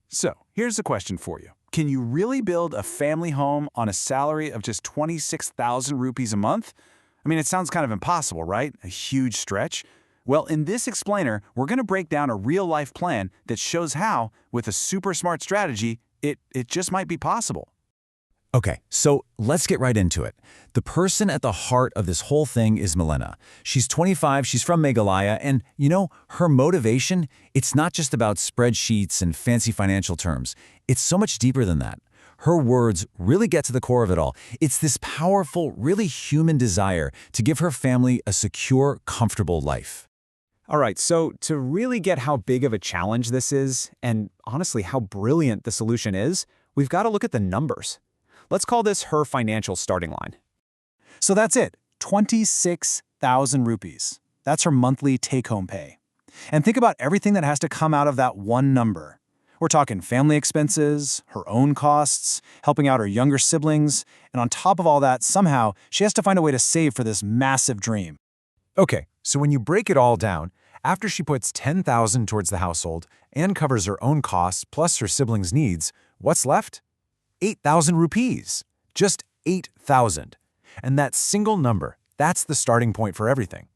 So, here's a question for you. Can you really build a family home on a salary of just 26,000 rupees a month? I mean, it sounds kind of impossible, right? A huge stretch. Well, in this explainer, we're going to break down a real-life plan that shows how, with a super smart strategy, it just might be possible. Okay, so let's get right into it. The person at the heart of this whole thing is Milena. She's 25, she's from Meghalaya, and her motivation, it's not just about spreadsheets and fancy financial terms. It's so much deeper than that. Her words really get to the core of it all. It's this powerful, really human desire to give her family a secure, comfortable life. All right, so to really get how big of a challenge this is, and honestly how brilliant the solution is, we've got to look at the numbers. Let's call this her financial starting line. So that's it, 26,000 rupees. That's her monthly take-home pay. And think about everything that has to come out of that one number. We're talking family expenses, her own costs, helping out her younger siblings, and on top of all that, somehow, she has to find a way to save for this massive dream. Okay, so when you break it all down, after she puts 10,000 towards the household and covers her own costs plus her siblings' needs, what's left? 8,000 rupees. Just 8,000. And that single number, that's the starting point for everything.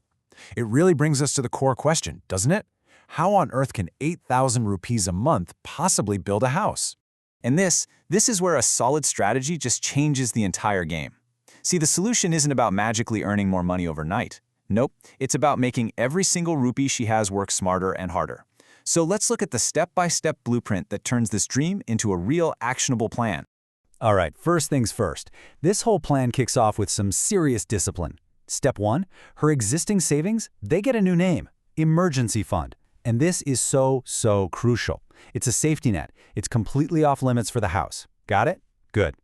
It really brings us to the core question, doesn't it? How on earth can 8,000 rupees a month possibly build a house? And this is where a solid strategy just changes the entire game. See, the solution isn't about magically earning more money overnight. Nope, it's about making every single rupee she has work smarter and harder. So let's look at the step-by-step blueprint that turns this dream into a real actionable plan. All right, first things first. This whole plan kicks off with some serious discipline. Step 1, her existing savings, they get a new name, emergency fund. And this is so crucial. It's a safety net. It's completely off limits for the house. Got it? Good.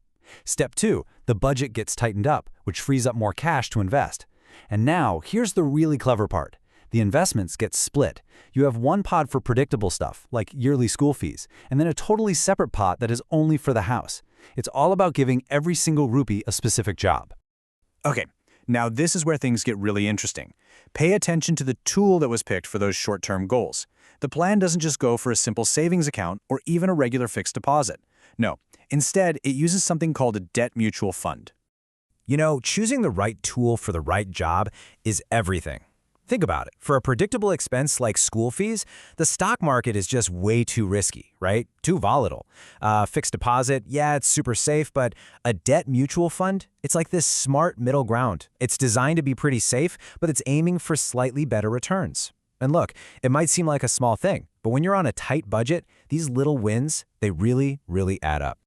Step 2, the budget gets tightened up, which frees up more cash to invest. And now, here's the really clever part. The investments get split. You have one pot for predictable stuff, like yearly school fees, and then a totally separate pot that is only for the house. It's all about giving every single rupee a specific job. Okay, now this is where things get really interesting. Pay attention to the tool that was picked for those short-term goals. The plan doesn't just go for a simple savings account or even a regular fixed deposit. No, instead, it uses something called a debt mutual fund. Choosing the right tool for the right job is everything. Think about it. For a predictable expense like school fees, the stock market is just way too risky, right? Too volatile. Fixed deposit, yeah, it's super safe, but a debt mutual fund, it's like this smart middle ground. It's designed to be pretty safe, but it's aiming for slightly better returns. And look, it might seem like a small thing, but when you're on a tight budget, these little wins, they really add up.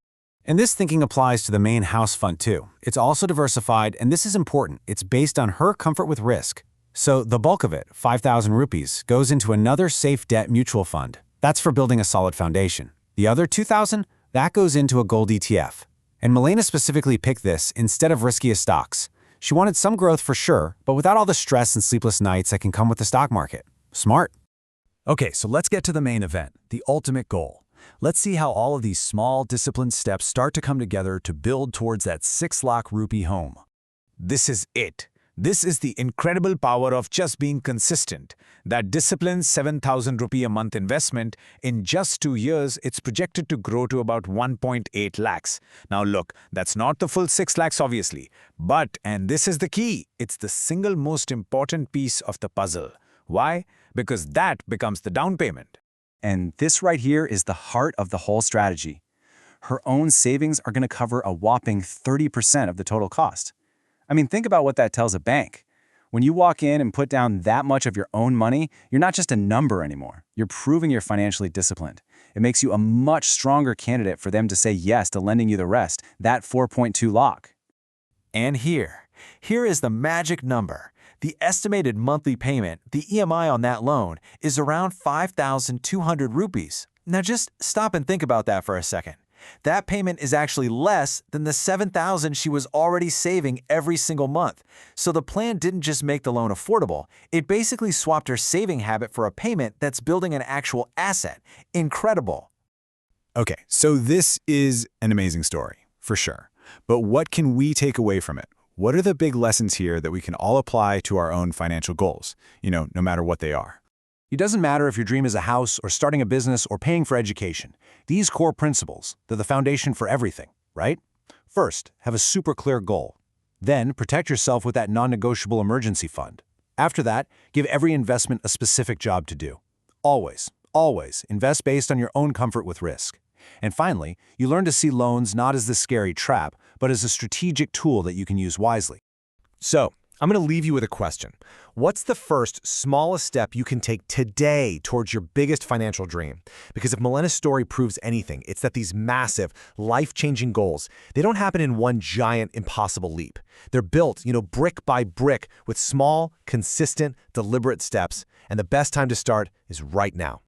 And this thinking applies to the main house fund too. It's also diversified, and this is important. It's based on her comfort with risk. So the bulk of it, 5,000 rupees, goes into another safe debt mutual fund. That's for building a solid foundation. The other 2,000, that goes into a gold ETF. And Milena specifically picked this instead of riskiest stocks. She wanted some growth for sure, but without all the stress and sleepless nights that can come with the stock market. Smart. Okay, so let's get to the main event, the ultimate goal. Let's see how all of these small, disciplined steps start to come together to build towards that 6 lakh rupee home. This is it. This is the incredible power of just being consistent. That disciplined 7,000 rupee a month investment, in just 2 years, it's projected to grow to about 1.8 lakhs. Now look, that's not the full 6 lakhs obviously, but, and this is the key, it's the single most important piece of the puzzle. Why? Because that becomes the down payment. And this right here is the heart of the whole strategy. Her own savings are going to cover a whopping 30% of the total cost. I mean, think about what that tells a bank. When you walk in and put down that much of your own money, you're not just a number anymore. You're proving you're financially disciplined. It makes you a much stronger candidate for them to say yes to lending you the rest, that 4.2 lock. And here is the magic number. The estimated monthly payment, the EMI on that loan, is around 5,200 rupees. Now just stop and think about that for a second. That payment is actually less than the 7,000 she was already saving every single month. So the plan didn't just make the loan affordable, it basically swapped her saving habit for a payment that's building an actual asset. Incredible. Okay, so this is an amazing story, for sure. But what can we take away from it? What are the big lessons here that we can all apply to our own financial goals, no matter what they are? It doesn't matter if your dream is a house or starting a business or paying for education. These core principles, they're the foundation for everything, right? First, have a super clear goal. Then, protect yourself with that non-negotiable emergency fund. After that, give every investment a specific job to do. Always invest based on your own comfort with risk. And finally, you learn to see loans not as this scary trap, but as a strategic tool that you can use wisely. So, I'm going to leave you with a question. What's the first, smallest step you can take today towards your biggest financial dream? Because if Milena's story proves anything, it's that these massive, life-changing goals, they don't happen in one giant, impossible leap. They're built, brick by brick with small, consistent, deliberate steps, and the best time to start is right now.